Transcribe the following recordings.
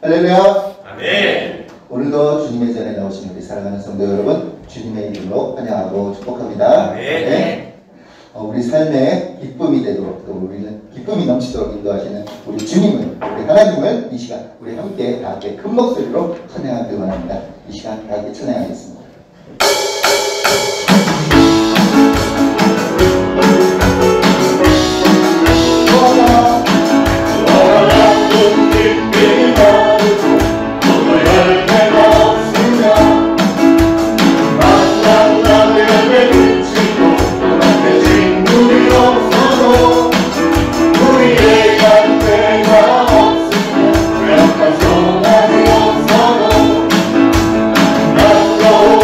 할렐루야. 아멘. 오늘도 주님의 전에 나오신 우리 사랑하는 성도 여러분, 주님의 이름으로 환영하고 축복합니다. 아멘. 네. 우리 삶에 기쁨이 되도록, 또 우리는 기쁨이 넘치도록 인도하시는 우리 주님을, 우리 하나님을 이 시간 우리 함께 다 함께 큰 목소리로 찬양하길 원합니다. 이 시간 다 함께 찬양하겠습니다. Oh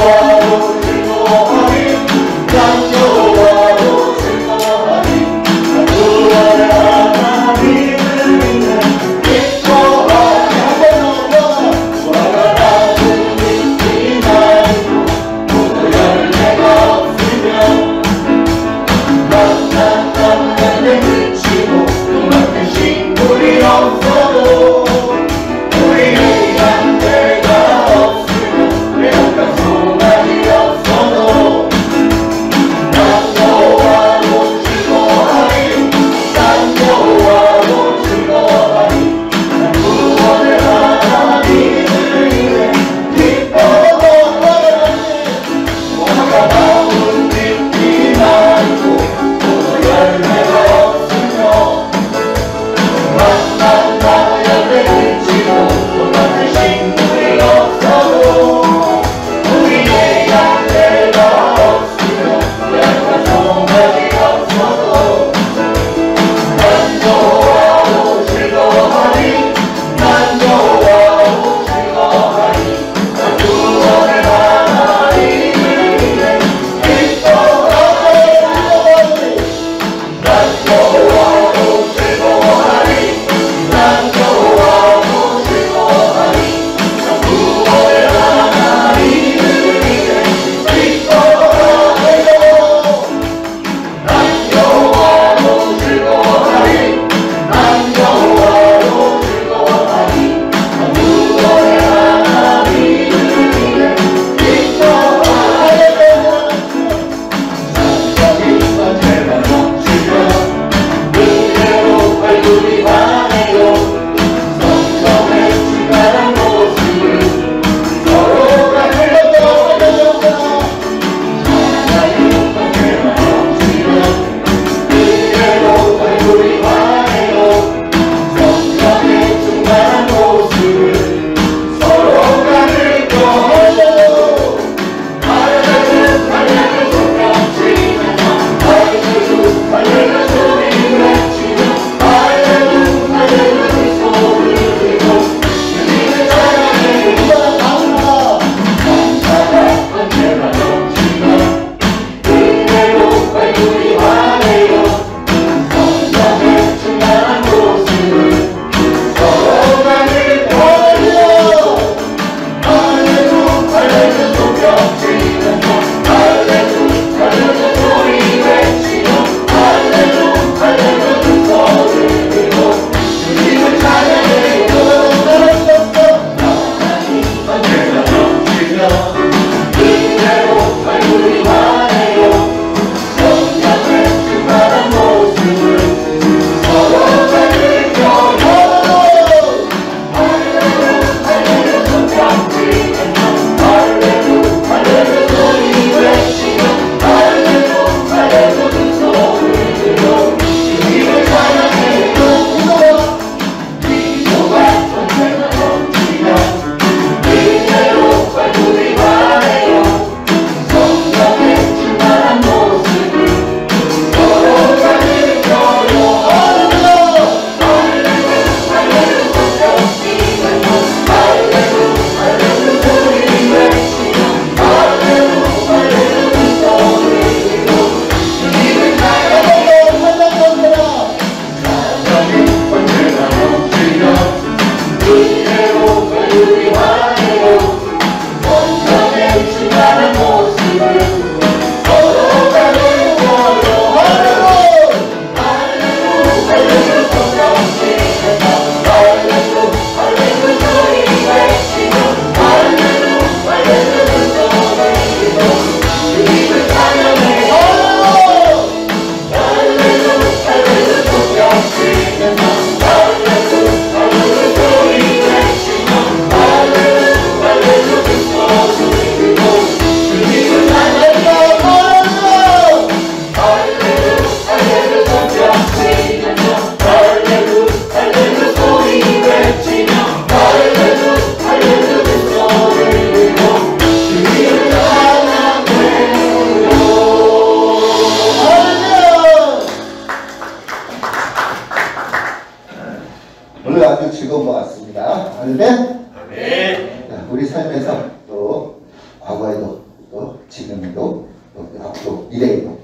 아멘. 아멘. 자, 우리 삶에서 또 과거에도 또 지금에도 또 앞으로 미래에도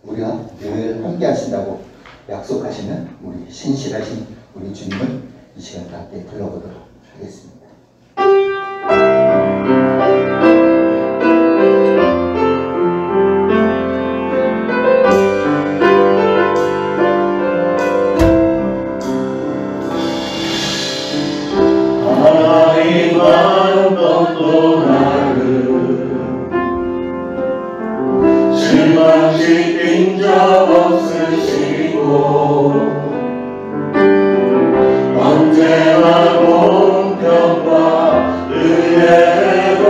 우리가 늘 함께 하신다고 약속하시는 우리 신실하신 우리 주님을 이 시간 함께 불러보도록 하겠습니다. 하나님만 또 나를 실망시킨 적 없으시고 언제나 공평과 은혜로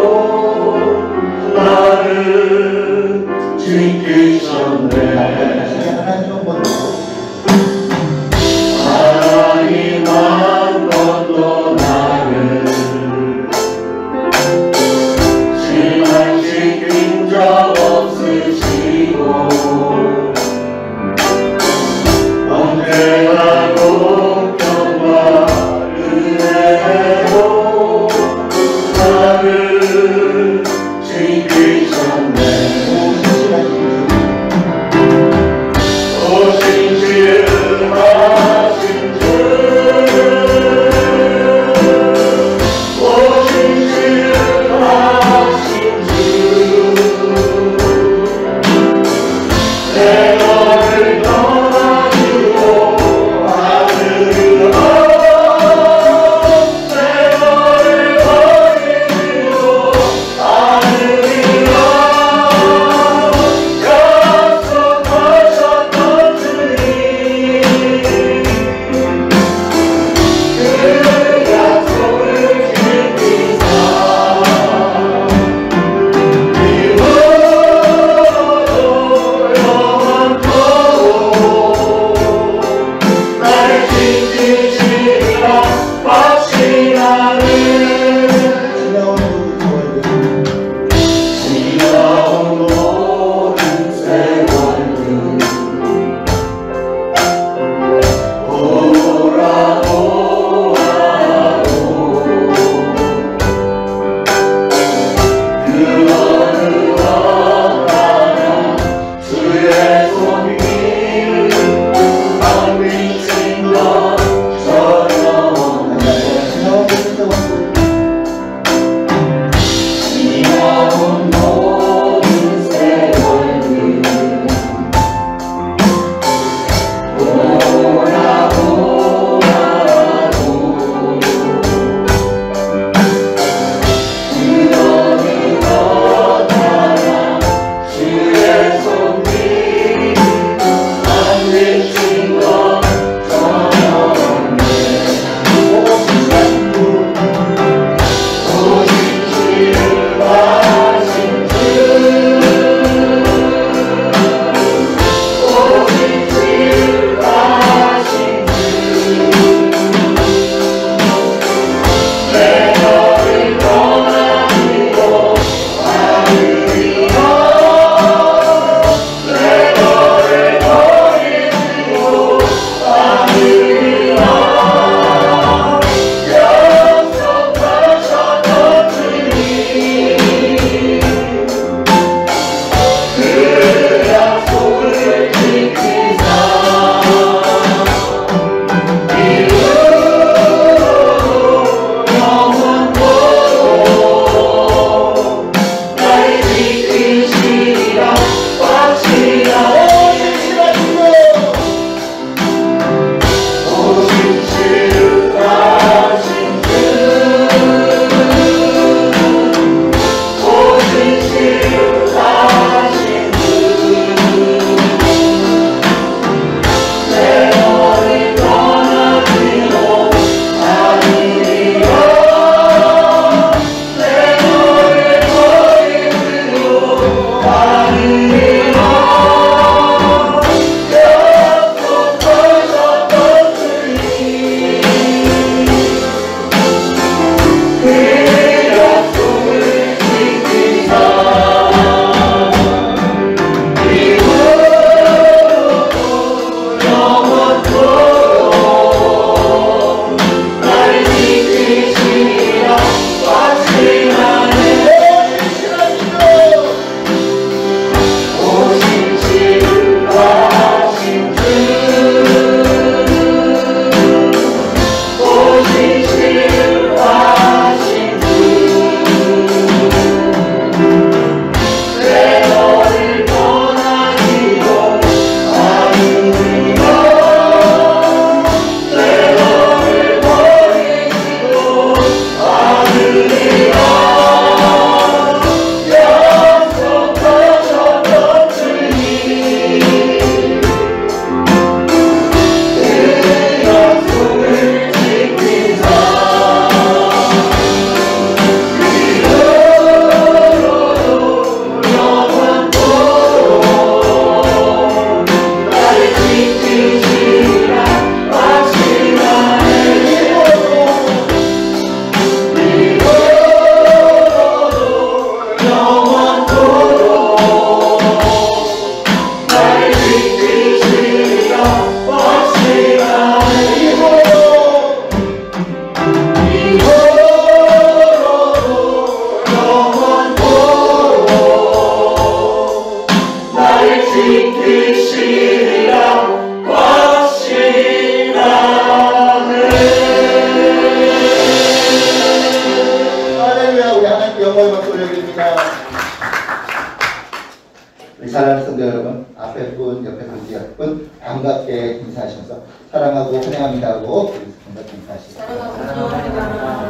나를 지키셨네. 하나님 한 번 더. 하나님 한 번도 나를 감사합니다. 우리 사랑하는 성도 여러분, 앞에 분, 옆에 분, 뒤에 분 반갑게 인사하시면서 사랑하고 환영합니다 하고 반갑게 인사하시죠. 사랑하고 환영합니다.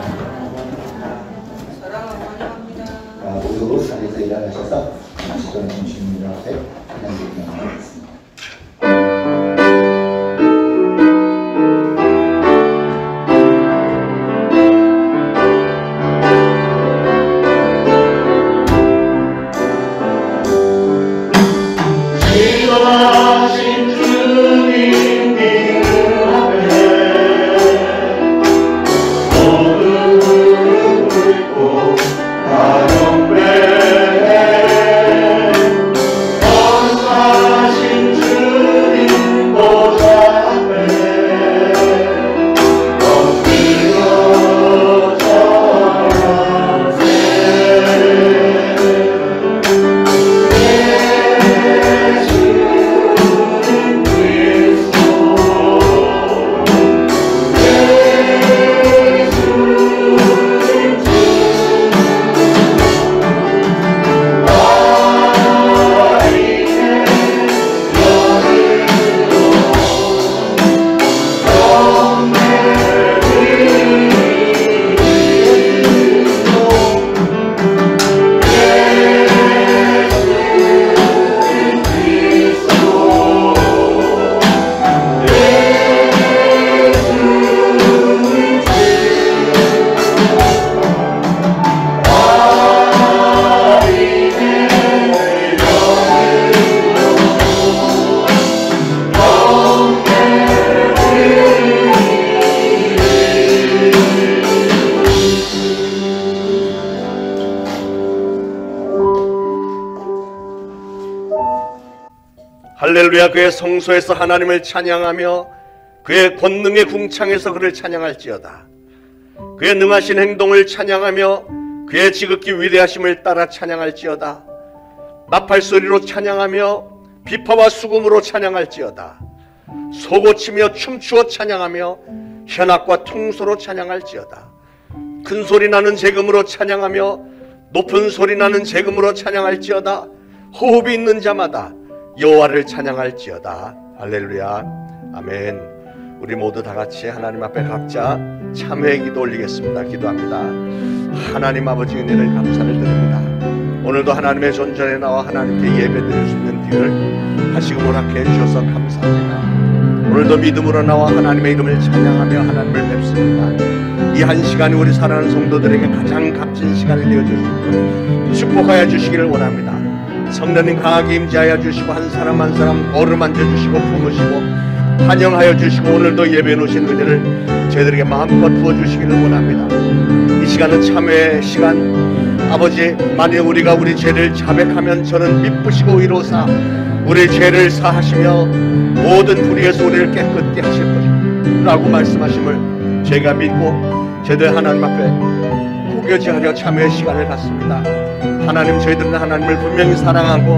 모두 자리에서 일어나셔서 주전 주님들 앞에 환영드리며 나가겠습니다. 일어나신 주님 이름 앞에 모든 무릎 꿇고 가정배 선하신 주님 보좌 앞에 엎드려 절하세. 할렐루야. 그의 성소에서 하나님을 찬양하며 그의 권능의 궁창에서 그를 찬양할지어다. 그의 능하신 행동을 찬양하며 그의 지극히 위대하심을 따라 찬양할지어다. 나팔소리로 찬양하며 비파와 수금으로 찬양할지어다. 소고치며 춤추어 찬양하며 현악과 통소로 찬양할지어다. 큰 소리 나는 재금으로 찬양하며 높은 소리 나는 재금으로 찬양할지어다. 호흡이 있는 자마다 여호와를 찬양할지어다. 할렐루야. 아멘. 우리 모두 다 같이 하나님 앞에 각자 참회의 기도 올리겠습니다. 기도합니다. 하나님 아버지 은혜를 감사를 드립니다. 오늘도 하나님의 존전에 나와 하나님께 예배드릴 수 있는 기회를 다시금 허락해 주셔서 감사합니다. 오늘도 믿음으로 나와 하나님의 이름을 찬양하며 하나님을 뵙습니다. 이 한 시간이 우리 사랑하는 성도들에게 가장 값진 시간이 되어줄 수 있도록 축복하여 주시기를 원합니다. 성령님 강하게 임재하여 주시고 한 사람 한 사람 어루만져 주시고 품으시고 환영하여 주시고 오늘도 예배해 놓으신 은혜를 저희들에게 마음껏 부어주시기를 원합니다. 이 시간은 참회의 시간. 아버지, 만일 우리가 우리 죄를 자백하면 저는 미쁘시고 의로사 우리 죄를 사하시며 모든 불의에서 우리를 깨끗게 하실 것이라고 말씀하심을 제가 믿고 저희들 하나님 앞에 구겨지하려 참회의 시간을 갖습니다. 하나님, 저희들은 하나님을 분명히 사랑하고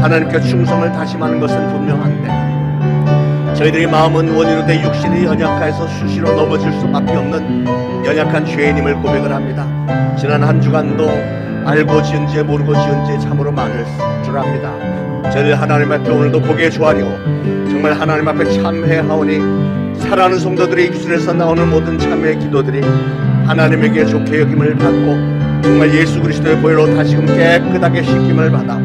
하나님께 충성을 다짐하는 것은 분명한데 저희들의 마음은 원인으로 내 육신이 연약하여서 수시로 넘어질 수밖에 없는 연약한 죄인임을 고백을 합니다. 지난 한 주간도 알고 지은 죄 모르고 지은 죄 참으로 많을 줄 압니다. 저희들 하나님 앞에 오늘도 고개 조아려 정말 하나님 앞에 참회하오니 사랑하는 성도들의 입술에서 나오는 모든 참회의 기도들이 하나님에게 좋게 여김을 받고 정말 예수 그리스도의 보혈로 다시금 깨끗하게 씻김을 받아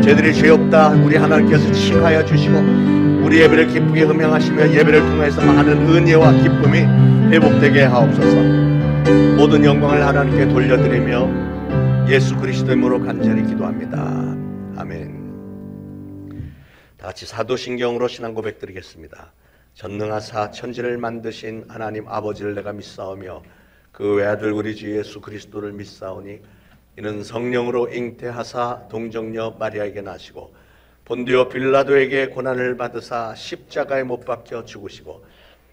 저희들이 죄 없다 우리 하나님께서 칭하여 주시고 우리 예배를 기쁘게 음행하시며 예배를 통해서 많은 은혜와 기쁨이 회복되게 하옵소서. 모든 영광을 하나님께 돌려드리며 예수 그리스도의 이름으로 간절히 기도합니다. 아멘. 다 같이 사도신경으로 신앙 고백 드리겠습니다. 전능하사 천지를 만드신 하나님 아버지를 내가 믿사오며 그 외아들 우리 주 예수 그리스도를 믿사오니 이는 성령으로 잉태하사 동정녀 마리아에게 나시고 본디오 빌라도에게 고난을 받으사 십자가에 못 박혀 죽으시고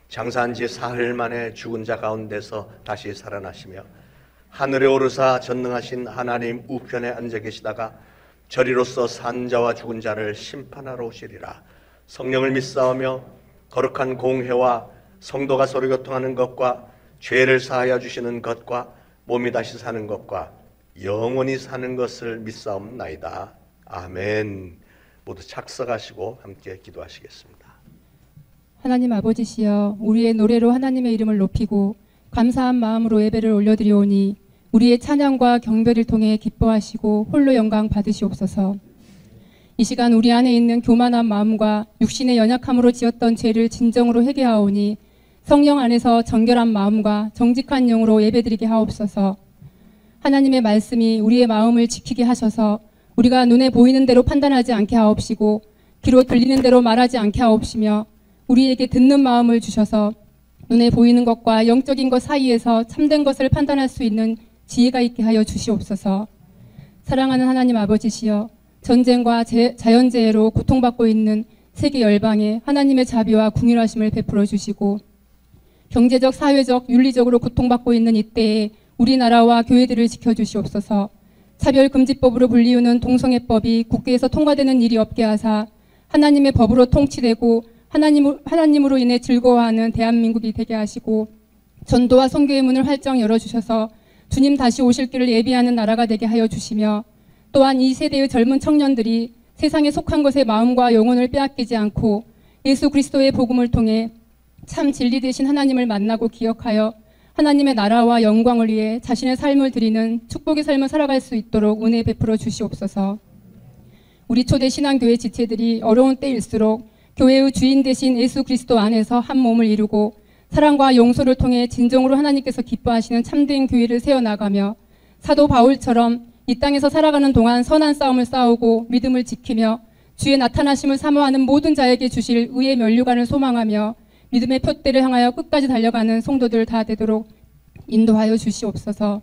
장사한 지 사흘 만에 죽은 자 가운데서 다시 살아나시며 하늘에 오르사 전능하신 하나님 우편에 앉아 계시다가 저리로서 산 자와 죽은 자를 심판하러 오시리라. 성령을 믿사오며 거룩한 공회와 성도가 서로 교통하는 것과 죄를 사하여 주시는 것과 몸이 다시 사는 것과 영원히 사는 것을 믿사옵나이다. 아멘. 모두 착석하시고 함께 기도하시겠습니다. 하나님 아버지시여, 우리의 노래로 하나님의 이름을 높이고 감사한 마음으로 예배를 올려드리오니 우리의 찬양과 경배를 통해 기뻐하시고 홀로 영광 받으시옵소서. 이 시간 우리 안에 있는 교만한 마음과 육신의 연약함으로 지었던 죄를 진정으로 회개하오니 성령 안에서 정결한 마음과 정직한 영으로 예배드리게 하옵소서. 하나님의 말씀이 우리의 마음을 지키게 하셔서 우리가 눈에 보이는 대로 판단하지 않게 하옵시고 귀로 들리는 대로 말하지 않게 하옵시며 우리에게 듣는 마음을 주셔서 눈에 보이는 것과 영적인 것 사이에서 참된 것을 판단할 수 있는 지혜가 있게 하여 주시옵소서. 사랑하는 하나님 아버지시여, 전쟁과 자연재해로 고통받고 있는 세계 열방에 하나님의 자비와 궁휼하심을 베풀어 주시고 경제적, 사회적, 윤리적으로 고통받고 있는 이때에 우리나라와 교회들을 지켜주시옵소서. 차별금지법으로 불리우는 동성애법이 국회에서 통과되는 일이 없게 하사 하나님의 법으로 통치되고 하나님으로 인해 즐거워하는 대한민국이 되게 하시고 전도와 선교의 문을 활짝 열어주셔서 주님 다시 오실 길을 예비하는 나라가 되게 하여 주시며 또한 이 세대의 젊은 청년들이 세상에 속한 것에 마음과 영혼을 빼앗기지 않고 예수 그리스도의 복음을 통해 참 진리 되신 하나님을 만나고 기억하여 하나님의 나라와 영광을 위해 자신의 삶을 드리는 축복의 삶을 살아갈 수 있도록 은혜 베풀어 주시옵소서. 우리 초대 신앙교회 지체들이 어려운 때일수록 교회의 주인 되신 예수 그리스도 안에서 한 몸을 이루고 사랑과 용서를 통해 진정으로 하나님께서 기뻐하시는 참된 교회를 세워나가며 사도 바울처럼 이 땅에서 살아가는 동안 선한 싸움을 싸우고 믿음을 지키며 주의 나타나심을 사모하는 모든 자에게 주실 의의 면류관을 소망하며 믿음의 표대를 향하여 끝까지 달려가는 성도들 다 되도록 인도하여 주시옵소서.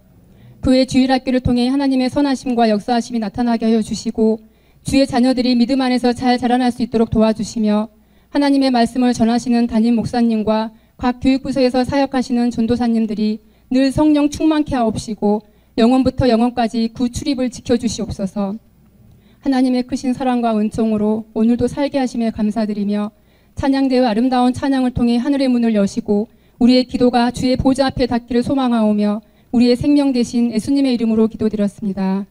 교회 주일학교를 통해 하나님의 선하심과 역사하심이 나타나게 하여 주시고 주의 자녀들이 믿음 안에서 잘 자라날 수 있도록 도와주시며 하나님의 말씀을 전하시는 담임 목사님과 각 교육부서에서 사역하시는 전도사님들이 늘 성령 충만케 하옵시고 영원부터 영원까지 구 출입을 지켜주시옵소서. 하나님의 크신 사랑과 은총으로 오늘도 살게 하심에 감사드리며 찬양대의 아름다운 찬양을 통해 하늘의 문을 여시고 우리의 기도가 주의 보좌 앞에 닿기를 소망하오며 우리의 생명 되신 예수님의 이름으로 기도드렸습니다.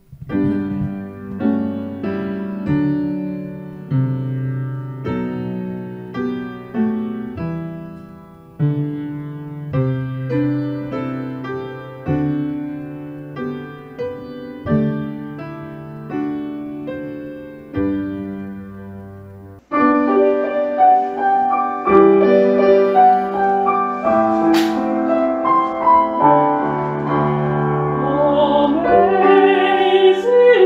Amazing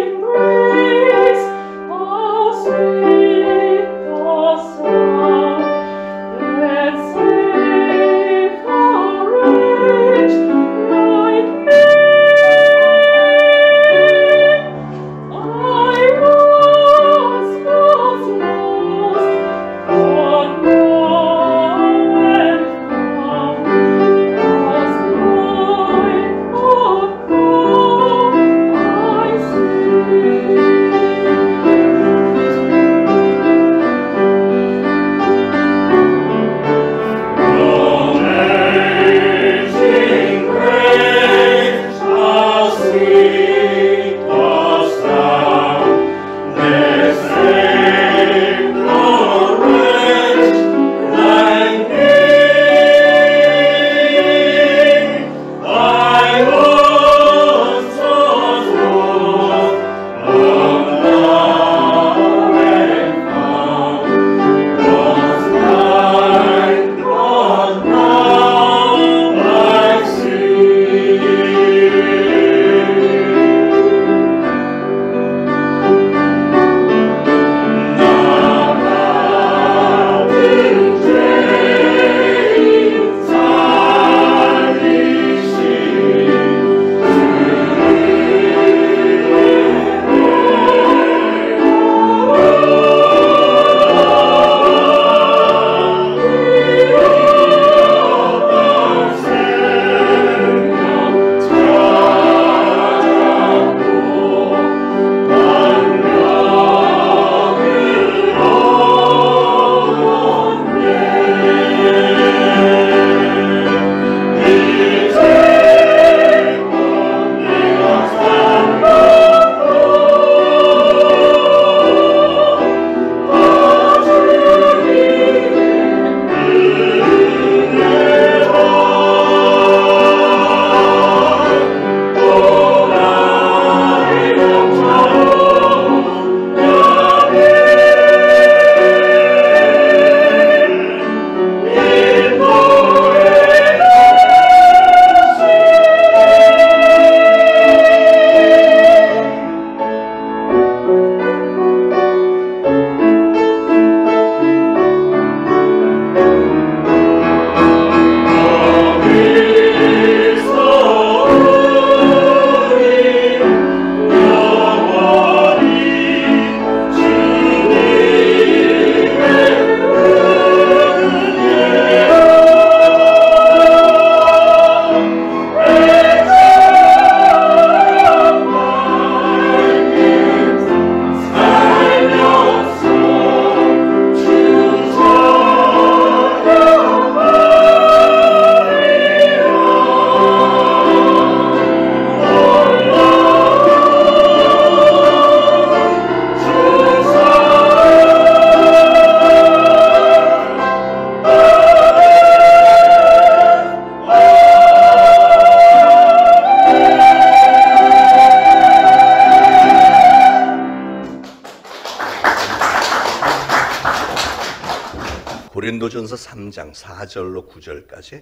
고린도전서 3장 4절로 9절까지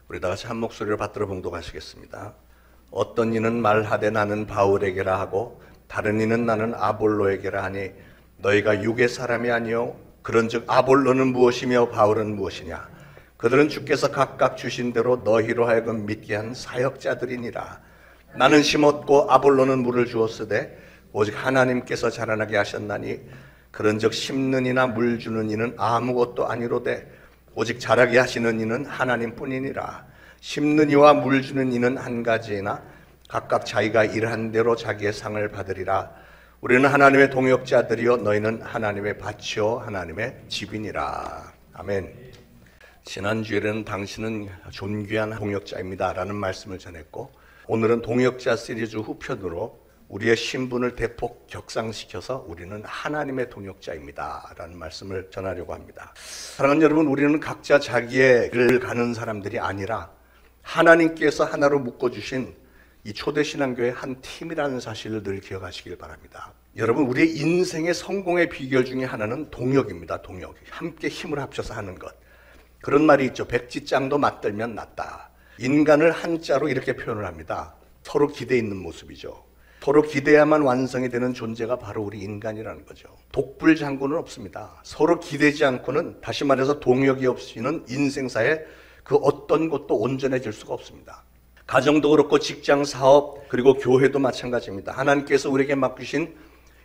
우리 다 같이 한 목소리로 받들어 봉독하시겠습니다. 어떤 이는 말하되 나는 바울에게라 하고 다른 이는 나는 아볼로에게라 하니 너희가 육의 사람이 아니요 그런즉 아볼로는 무엇이며 바울은 무엇이냐? 그들은 주께서 각각 주신 대로 너희로 하여금 믿게 한 사역자들이니라. 나는 심었고 아볼로는 물을 주었으되 오직 하나님께서 자라나게 하셨나니 그런즉 심는 이나 물 주는 이는 아무것도 아니로되 오직 자라게 하시는 이는 하나님뿐이니라. 심는 이와 물 주는 이는 한 가지이나 각각 자기가 일한 대로 자기의 상을 받으리라. 우리는 하나님의 동역자들이요 너희는 하나님의 밭이요 하나님의 집이니라. 아멘. 지난주에는 당신은 존귀한 동역자입니다 라는 말씀을 전했고, 오늘은 동역자 시리즈 후편으로 우리의 신분을 대폭 격상시켜서 우리는 하나님의 동역자입니다 라는 말씀을 전하려고 합니다. 사랑하는 여러분, 우리는 각자 자기의 길을 가는 사람들이 아니라 하나님께서 하나로 묶어주신 이 초대신앙교회 한 팀이라는 사실을 늘 기억하시길 바랍니다. 여러분, 우리의 인생의 성공의 비결 중에 하나는 동역입니다. 동역. 함께 힘을 합쳐서 하는 것. 그런 말이 있죠. 백지장도 맞들면 낫다. 인간을 한자로 이렇게 표현을 합니다. 서로 기대 있는 모습이죠. 서로 기대야만 완성이 되는 존재가 바로 우리 인간이라는 거죠. 독불장군은 없습니다. 서로 기대지 않고는, 다시 말해서 동역이 없이는 인생사에 그 어떤 것도 온전해질 수가 없습니다. 가정도 그렇고 직장, 사업, 그리고 교회도 마찬가지입니다. 하나님께서 우리에게 맡기신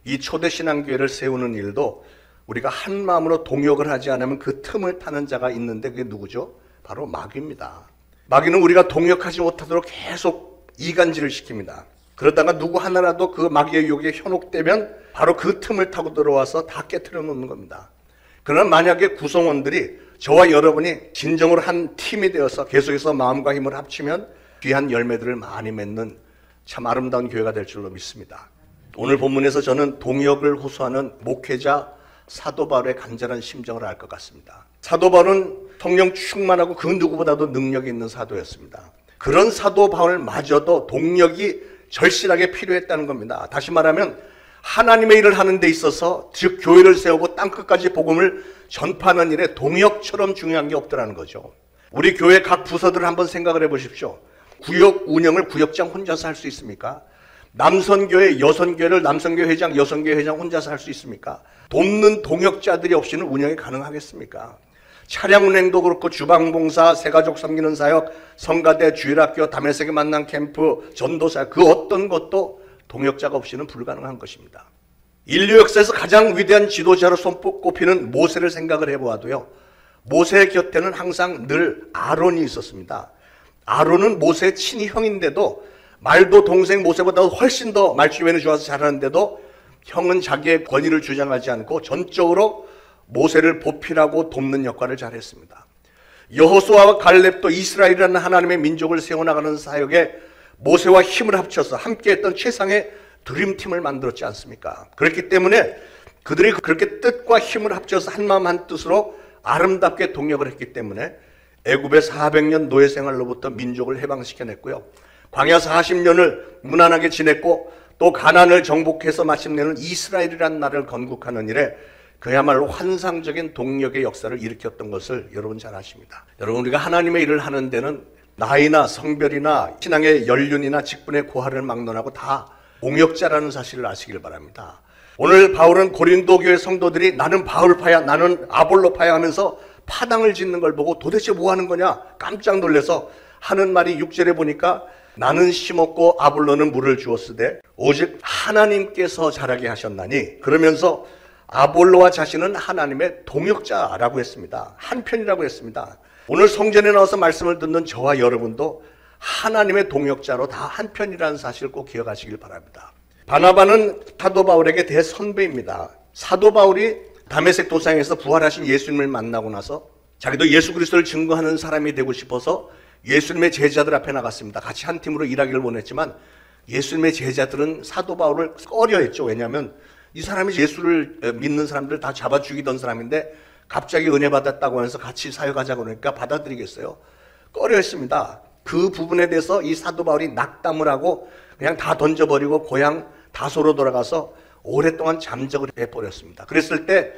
이 초대신앙교회를 세우는 일도 우리가 한 마음으로 동역을 하지 않으면 그 틈을 타는 자가 있는데 그게 누구죠? 바로 마귀입니다. 마귀는 우리가 동역하지 못하도록 계속 이간질을 시킵니다. 그러다가 누구 하나라도 그 마귀의 유혹에 현혹되면 바로 그 틈을 타고 들어와서 다 깨트려 놓는 겁니다. 그러나 만약에 구성원들이 저와 여러분이 진정으로 한 팀이 되어서 계속해서 마음과 힘을 합치면 귀한 열매들을 많이 맺는 참 아름다운 교회가 될 줄로 믿습니다. 오늘 본문에서 저는 동역을 호소하는 목회자 사도 바울의 간절한 심정을 알 것 같습니다. 사도 바울은 성령 충만하고 그 누구보다도 능력이 있는 사도였습니다. 그런 사도 바울마저도 동력이 절실하게 필요했다는 겁니다. 다시 말하면 하나님의 일을 하는 데 있어서, 즉 교회를 세우고 땅끝까지 복음을 전파하는 일에 동역처럼 중요한 게 없더라는 거죠. 우리 교회 각 부서들을 한번 생각을 해보십시오. 구역 운영을 구역장 혼자서 할 수 있습니까? 남선교회, 여선교회를 남선교회 회장, 여선교회 회장 혼자서 할 수 있습니까? 돕는 동역자들이 없이는 운영이 가능하겠습니까? 차량 운행도 그렇고 주방봉사, 새가족 섬기는 사역, 성가대, 주일학교, 담에색의 만남 캠프, 전도사, 그 어떤 것도 동역자가 없이는 불가능한 것입니다. 인류 역사에서 가장 위대한 지도자로 손꼽히는 모세를 생각을 해보아도요, 모세 곁에는 항상 늘 아론이 있었습니다. 아론은 모세의 친형인데도, 말도 동생 모세보다 훨씬 더 말주변이 좋아서 잘하는데도 형은 자기의 권위를 주장하지 않고 전적으로 모세를 보필하고 돕는 역할을 잘했습니다. 여호수아와 갈렙도 이스라엘이라는 하나님의 민족을 세워나가는 사역에 모세와 힘을 합쳐서 함께했던 최상의 드림팀을 만들었지 않습니까? 그렇기 때문에 그들이 그렇게 뜻과 힘을 합쳐서 한마음 한뜻으로 아름답게 동역을 했기 때문에 애굽의 400년 노예 생활로부터 민족을 해방시켜냈고요, 광야 40년을 무난하게 지냈고 또 가나안을 정복해서 마침내는 이스라엘이라는 나라를 건국하는 일에 그야말로 환상적인 동력의 역사를 일으켰던 것을 여러분 잘 아십니다. 여러분, 우리가 하나님의 일을 하는 데는 나이나 성별이나 신앙의 연륜이나 직분의 고하를 막론하고 다 동역자라는 사실을 아시길 바랍니다. 오늘 바울은 고린도 교회 성도들이 나는 바울파야, 나는 아볼로파야 하면서 파당을 짓는 걸 보고 도대체 뭐 하는 거냐 깜짝 놀라서 하는 말이 6절에 보니까 나는 심었고 아볼로는 물을 주었으되 오직 하나님께서 자라게 하셨나니, 그러면서 아볼로와 자신은 하나님의 동역자라고 했습니다. 한편이라고 했습니다. 오늘 성전에 나와서 말씀을 듣는 저와 여러분도 하나님의 동역자로 다 한편이라는 사실을 꼭 기억하시길 바랍니다. 바나바는 사도 바울에게 대선배입니다. 사도 바울이 다메섹 도상에서 부활하신 예수님을 만나고 나서 자기도 예수 그리스도를 증거하는 사람이 되고 싶어서 예수님의 제자들 앞에 나갔습니다. 같이 한 팀으로 일하기를 원했지만 예수님의 제자들은 사도 바울을 꺼려했죠. 왜냐하면 이 사람이 예수를 믿는 사람들을 다 잡아 죽이던 사람인데 갑자기 은혜 받았다고 하면서 같이 사역하자고 그러니까 받아들이겠어요? 꺼려했습니다. 그 부분에 대해서 이 사도 바울이 낙담을 하고 그냥 다 던져버리고 고향 다소로 돌아가서 오랫동안 잠적을 해버렸습니다. 그랬을 때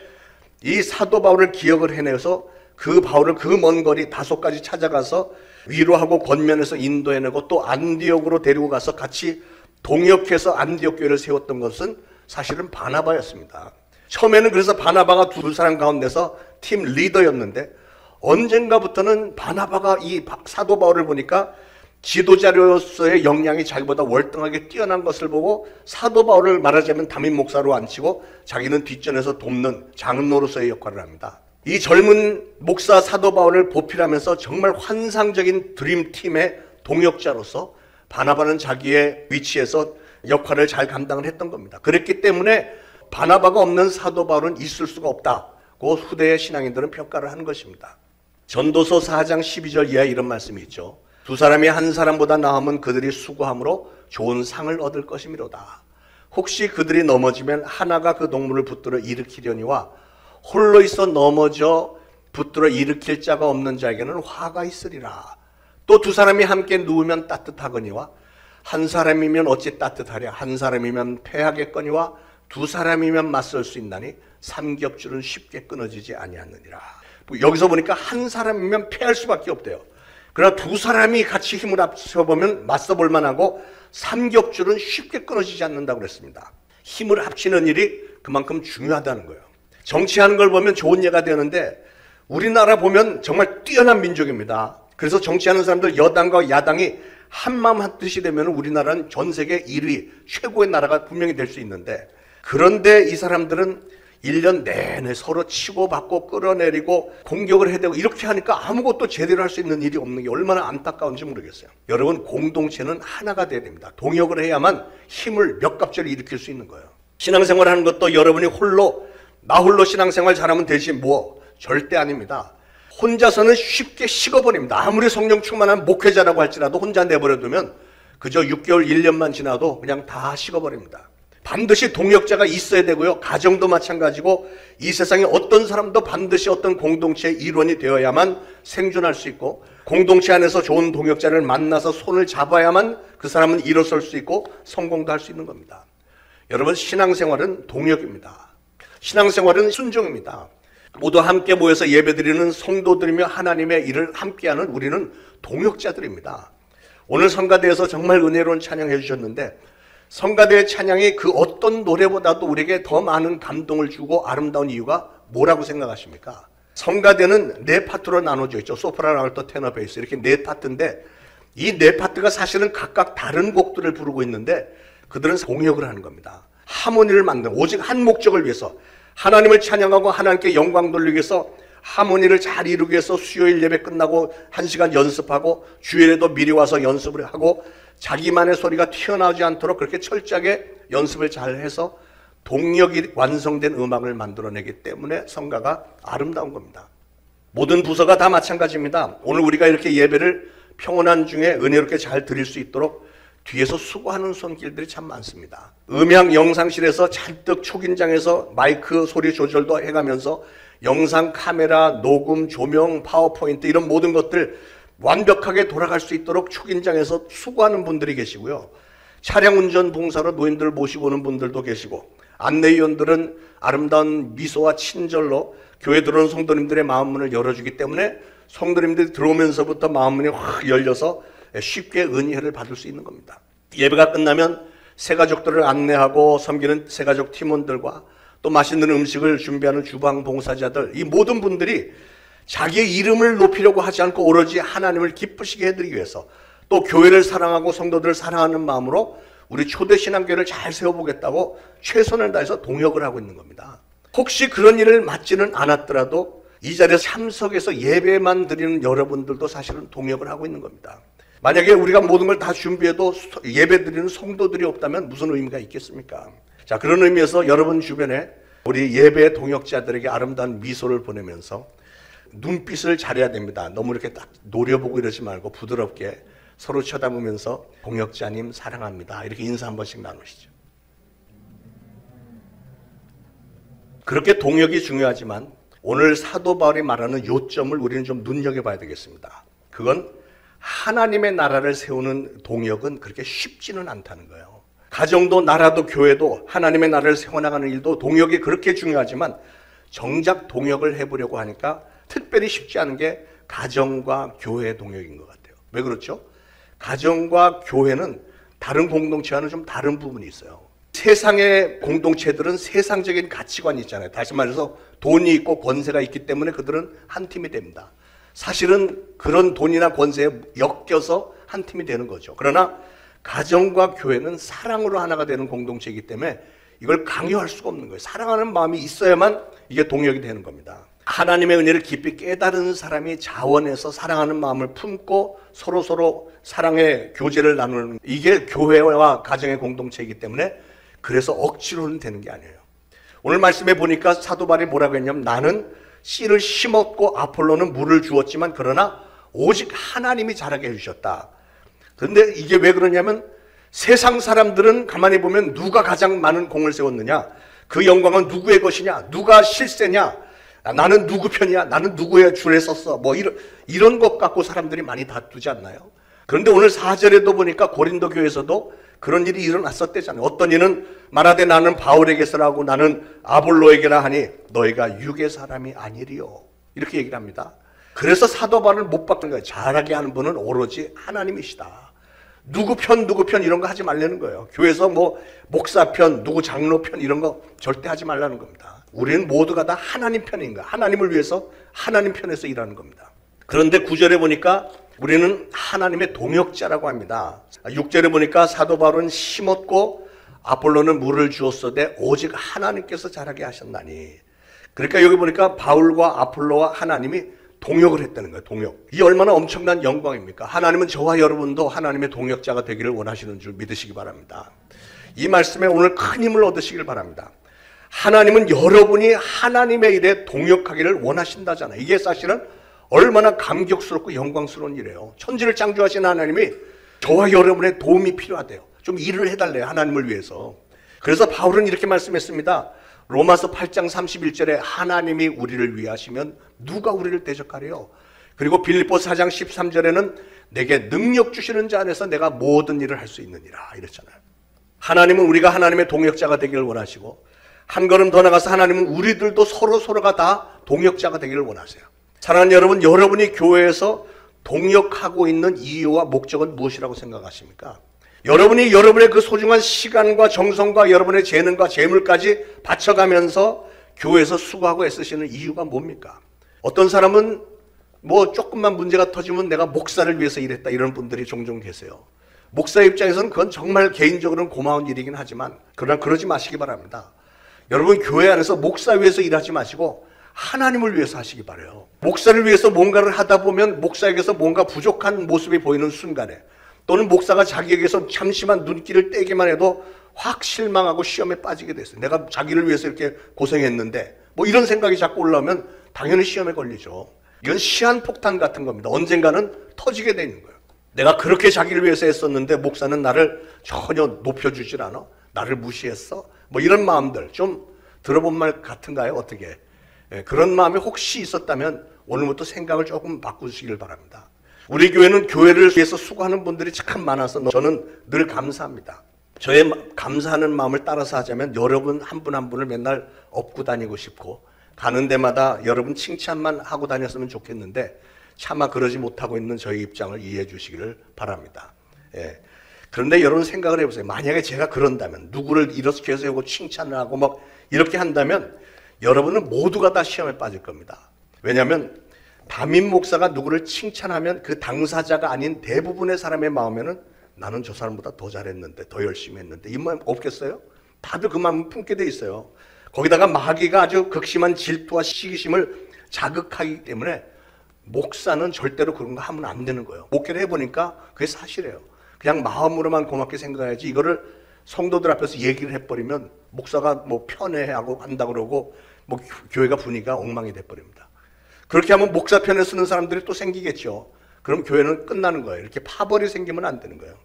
이 사도 바울을 기억을 해내서 그 바울을 그 먼 거리 다소까지 찾아가서 위로하고 권면해서 인도해내고 또 안디옥으로 데리고 가서 같이 동역해서 안디옥 교회를 세웠던 것은 사실은 바나바였습니다. 처음에는 그래서 바나바가 두 사람 가운데서 팀 리더였는데 언젠가부터는 바나바가 이 사도 바울을 보니까 지도자로서의 역량이 자기보다 월등하게 뛰어난 것을 보고 사도 바울을 말하자면 담임 목사로 앉히고 자기는 뒷전에서 돕는 장로로서의 역할을 합니다. 이 젊은 목사 사도 바울을 보필하면서 정말 환상적인 드림팀의 동역자로서 바나바는 자기의 위치에서 역할을 잘 감당을 했던 겁니다. 그랬기 때문에 바나바가 없는 사도 바울은 있을 수가 없다고 후대의 신앙인들은 평가를 하는 것입니다. 전도서 4장 12절 이하에 이런 말씀이 있죠. 두 사람이 한 사람보다 나으면 그들이 수고함으로 좋은 상을 얻을 것이미로다. 혹시 그들이 넘어지면 하나가 그 동물을 붙들어 일으키려니와 홀로 있어 넘어져 붙들어 일으킬 자가 없는 자에게는 화가 있으리라. 또 두 사람이 함께 누우면 따뜻하거니와 한 사람이면 어찌 따뜻하랴. 한 사람이면 패하겠거니와 두 사람이면 맞설 수 있나니 삼겹줄은 쉽게 끊어지지 아니하느니라. 여기서 보니까 한 사람이면 패할 수밖에 없대요. 그러나 두 사람이 같이 힘을 합쳐보면 맞서볼 만하고 삼겹줄은 쉽게 끊어지지 않는다고 그랬습니다. 힘을 합치는 일이 그만큼 중요하다는 거예요. 정치하는 걸 보면 좋은 예가 되는데 우리나라 보면 정말 뛰어난 민족입니다. 그래서 정치하는 사람들 여당과 야당이 한마음 한뜻이 되면 우리나라는 전 세계 1위 최고의 나라가 분명히 될 수 있는데 그런데 이 사람들은 1년 내내 서로 치고받고 끌어내리고 공격을 해대고 이렇게 하니까 아무것도 제대로 할 수 있는 일이 없는 게 얼마나 안타까운지 모르겠어요. 여러분 공동체는 하나가 돼야 됩니다. 동역을 해야만 힘을 몇 갑절을 일으킬 수 있는 거예요. 신앙생활 하는 것도 여러분이 나 홀로 신앙생활 잘하면 되지 뭐 절대 아닙니다. 혼자서는 쉽게 식어버립니다. 아무리 성령 충만한 목회자라고 할지라도 혼자 내버려두면 그저 6개월 1년만 지나도 그냥 다 식어버립니다. 반드시 동역자가 있어야 되고요. 가정도 마찬가지고 이 세상에 어떤 사람도 반드시 어떤 공동체의 일원이 되어야만 생존할 수 있고 공동체 안에서 좋은 동역자를 만나서 손을 잡아야만 그 사람은 일어설 수 있고 성공도 할 수 있는 겁니다. 여러분 신앙생활은 동역입니다. 신앙생활은 순종입니다. 모두 함께 모여서 예배드리는 성도들이며 하나님의 일을 함께하는 우리는 동역자들입니다. 오늘 성가대에서 정말 은혜로운 찬양해 주셨는데 성가대의 찬양이 그 어떤 노래보다도 우리에게 더 많은 감동을 주고 아름다운 이유가 뭐라고 생각하십니까? 성가대는 네 파트로 나눠져 있죠. 소프라노, 알토, 테너, 베이스 이렇게 네 파트인데 이 네 파트가 사실은 각각 다른 곡들을 부르고 있는데 그들은 동역을 하는 겁니다. 하모니를 만드는 오직 한 목적을 위해서 하나님을 찬양하고 하나님께 영광 돌리기 위해서 하모니를 잘 이루기 위해서 수요일 예배 끝나고 1시간 연습하고 주일에도 미리 와서 연습을 하고 자기만의 소리가 튀어나오지 않도록 그렇게 철저하게 연습을 잘 해서 동력이 완성된 음악을 만들어내기 때문에 성가가 아름다운 겁니다. 모든 부서가 다 마찬가지입니다. 오늘 우리가 이렇게 예배를 평온한 중에 은혜롭게 잘 드릴 수 있도록 뒤에서 수고하는 손길들이 참 많습니다. 음향 영상실에서 잔뜩 초긴장해서 마이크 소리 조절도 해가면서 영상 카메라, 녹음, 조명, 파워포인트 이런 모든 것들 완벽하게 돌아갈 수 있도록 초긴장해서 수고하는 분들이 계시고요. 차량 운전 봉사로 노인들을 모시고 오는 분들도 계시고 안내위원들은 아름다운 미소와 친절로 교회 들어오는 성도님들의 마음 문을 열어주기 때문에 성도님들이 들어오면서부터 마음 문이 확 열려서 쉽게 은혜를 받을 수 있는 겁니다. 예배가 끝나면 새가족들을 안내하고 섬기는 새가족 팀원들과 또 맛있는 음식을 준비하는 주방 봉사자들 이 모든 분들이 자기의 이름을 높이려고 하지 않고 오로지 하나님을 기쁘시게 해드리기 위해서 또 교회를 사랑하고 성도들을 사랑하는 마음으로 우리 초대신앙교회를 잘 세워보겠다고 최선을 다해서 동역을 하고 있는 겁니다. 혹시 그런 일을 맡지는 않았더라도 이 자리에 참석해서 예배만 드리는 여러분들도 사실은 동역을 하고 있는 겁니다. 만약에 우리가 모든 걸 다 준비해도 예배 드리는 성도들이 없다면 무슨 의미가 있겠습니까? 자, 그런 의미에서 여러분 주변에 우리 예배 동역자들에게 아름다운 미소를 보내면서 눈빛을 잘해야 됩니다. 너무 이렇게 딱 노려보고 이러지 말고 부드럽게 서로 쳐다보면서 동역자님 사랑합니다. 이렇게 인사 한 번씩 나누시죠. 그렇게 동역이 중요하지만 오늘 사도 바울이 말하는 요점을 우리는 좀 눈여겨봐야 되겠습니다. 그건 하나님의 나라를 세우는 동역은 그렇게 쉽지는 않다는 거예요. 가정도 나라도 교회도 하나님의 나라를 세워나가는 일도 동역이 그렇게 중요하지만 정작 동역을 해보려고 하니까 특별히 쉽지 않은 게 가정과 교회 동역인 것 같아요. 왜 그렇죠? 가정과 교회는 다른 공동체와는 좀 다른 부분이 있어요. 세상의 공동체들은 세상적인 가치관이 있잖아요. 다시 말해서 돈이 있고 권세가 있기 때문에 그들은 한 팀이 됩니다. 사실은 그런 돈이나 권세에 엮여서 한 팀이 되는 거죠. 그러나 가정과 교회는 사랑으로 하나가 되는 공동체이기 때문에 이걸 강요할 수가 없는 거예요. 사랑하는 마음이 있어야만 이게 동역이 되는 겁니다. 하나님의 은혜를 깊이 깨달은 사람이 자원해서 사랑하는 마음을 품고 서로 사랑의 교제를 나누는, 이게 교회와 가정의 공동체이기 때문에 그래서 억지로는 되는 게 아니에요. 오늘 말씀해 보니까 사도 바울이 뭐라고 했냐면, 나는 씨를 심었고 아폴로는 물을 주었지만 그러나 오직 하나님이 자라게 해주셨다. 그런데 이게 왜 그러냐면, 세상 사람들은 가만히 보면 누가 가장 많은 공을 세웠느냐, 그 영광은 누구의 것이냐, 누가 실세냐, 나는 누구 편이야, 나는 누구의 줄에 섰어, 뭐 이런 것 갖고 사람들이 많이 다투지 않나요? 그런데 오늘 4절에도 보니까 고린도 교회에서도 그런 일이 일어났었대잖아요. 어떤 이는 말하되 나는 바울에게서라 하고 나는 아볼로에게라 하니 너희가 육의 사람이 아니리요, 이렇게 얘기를 합니다. 그래서 사도 바울을 못 바꾼 거예요. 잘하게 하는 분은 오로지 하나님이시다. 누구 편 이런 거 하지 말라는 거예요. 교회에서 뭐 목사 편, 누구 장로 편 이런 거 절대 하지 말라는 겁니다. 우리는 모두가 다 하나님 편인 거야. 하나님을 위해서 하나님 편에서 일하는 겁니다. 그런데 9절에 보니까 우리는 하나님의 동역자라고 합니다. 6절에 보니까 사도 바울은 심었고 아폴로는 물을 주었으되 오직 하나님께서 자라게 하셨나니. 그러니까 여기 보니까 바울과 아폴로와 하나님이 동역을 했다는 거예요. 동역. 이 얼마나 엄청난 영광입니까? 하나님은 저와 여러분도 하나님의 동역자가 되기를 원하시는 줄 믿으시기 바랍니다. 이 말씀에 오늘 큰 힘을 얻으시길 바랍니다. 하나님은 여러분이 하나님의 일에 동역하기를 원하신다잖아요. 이게 사실은 얼마나 감격스럽고 영광스러운 일이에요. 천지를 창조하신 하나님이 저와 여러분의 도움이 필요하대요. 좀 일을 해달래요, 하나님을 위해서. 그래서 바울은 이렇게 말씀했습니다. 로마서 8장 31절에 하나님이 우리를 위하시면 누가 우리를 대적하래요? 그리고 빌립보서 4장 13절에는 내게 능력 주시는 자 안에서 내가 모든 일을 할 수 있느니라 이랬잖아요. 하나님은 우리가 하나님의 동역자가 되기를 원하시고, 한 걸음 더 나가서 하나님은 우리들도 서로가 다 동역자가 되기를 원하세요. 사랑하는 여러분, 여러분이 교회에서 동역하고 있는 이유와 목적은 무엇이라고 생각하십니까? 여러분이 여러분의 그 소중한 시간과 정성과 여러분의 재능과 재물까지 바쳐가면서 교회에서 수고하고 애쓰시는 이유가 뭡니까? 어떤 사람은 뭐 조금만 문제가 터지면 내가 목사를 위해서 일했다, 이런 분들이 종종 계세요. 목사 입장에서는 그건 정말 개인적으로는 고마운 일이긴 하지만 그러나 그러지 마시기 바랍니다. 여러분, 교회 안에서 목사 위해서 일하지 마시고 하나님을 위해서 하시기 바라요. 목사를 위해서 뭔가를 하다 보면 목사에게서 뭔가 부족한 모습이 보이는 순간에, 또는 목사가 자기에게서 잠시만 눈길을 떼기만 해도 확 실망하고 시험에 빠지게 됐어요. 내가 자기를 위해서 이렇게 고생했는데, 뭐 이런 생각이 자꾸 올라오면 당연히 시험에 걸리죠. 이건 시한폭탄 같은 겁니다. 언젠가는 터지게 돼 있는 거예요. 내가 그렇게 자기를 위해서 했었는데 목사는 나를 전혀 높여주질 않아, 나를 무시했어, 뭐 이런 마음들 좀 들어본 말 같은가요? 어떻게? 그런 마음이 혹시 있었다면 오늘부터 생각을 조금 바꾸시길 바랍니다. 우리 교회는 교회를 위해서 수고하는 분들이 참 많아서 저는 늘 감사합니다. 저의 감사하는 마음을 따라서 하자면 여러분 한 분 한 분을 맨날 업고 다니고 싶고, 가는 데마다 여러분 칭찬만 하고 다녔으면 좋겠는데 차마 그러지 못하고 있는 저희 입장을 이해해 주시기를 바랍니다. 그런데 여러분 생각을 해보세요. 만약에 제가 그런다면, 누구를 이렇게 해서 칭찬을 하고 막 이렇게 한다면 여러분은 모두가 다 시험에 빠질 겁니다. 왜냐하면 담임 목사가 누구를 칭찬하면 그 당사자가 아닌 대부분의 사람의 마음에는 나는 저 사람보다 더 잘했는데, 더 열심히 했는데, 이 마음 없겠어요? 다들 그 마음 품게 돼 있어요. 거기다가 마귀가 아주 극심한 질투와 시기심을 자극하기 때문에 목사는 절대로 그런 거 하면 안 되는 거예요. 목회를 해보니까 그게 사실이에요. 그냥 마음으로만 고맙게 생각해야지, 이거를 성도들 앞에서 얘기를 해버리면 목사가 뭐 편애하고 한다 그러고 뭐 교회가 분위기가 엉망이 돼버립니다. 그렇게 하면 목사 편에 쓰는 사람들이 또 생기겠죠. 그럼 교회는 끝나는 거예요. 이렇게 파벌이 생기면 안 되는 거예요.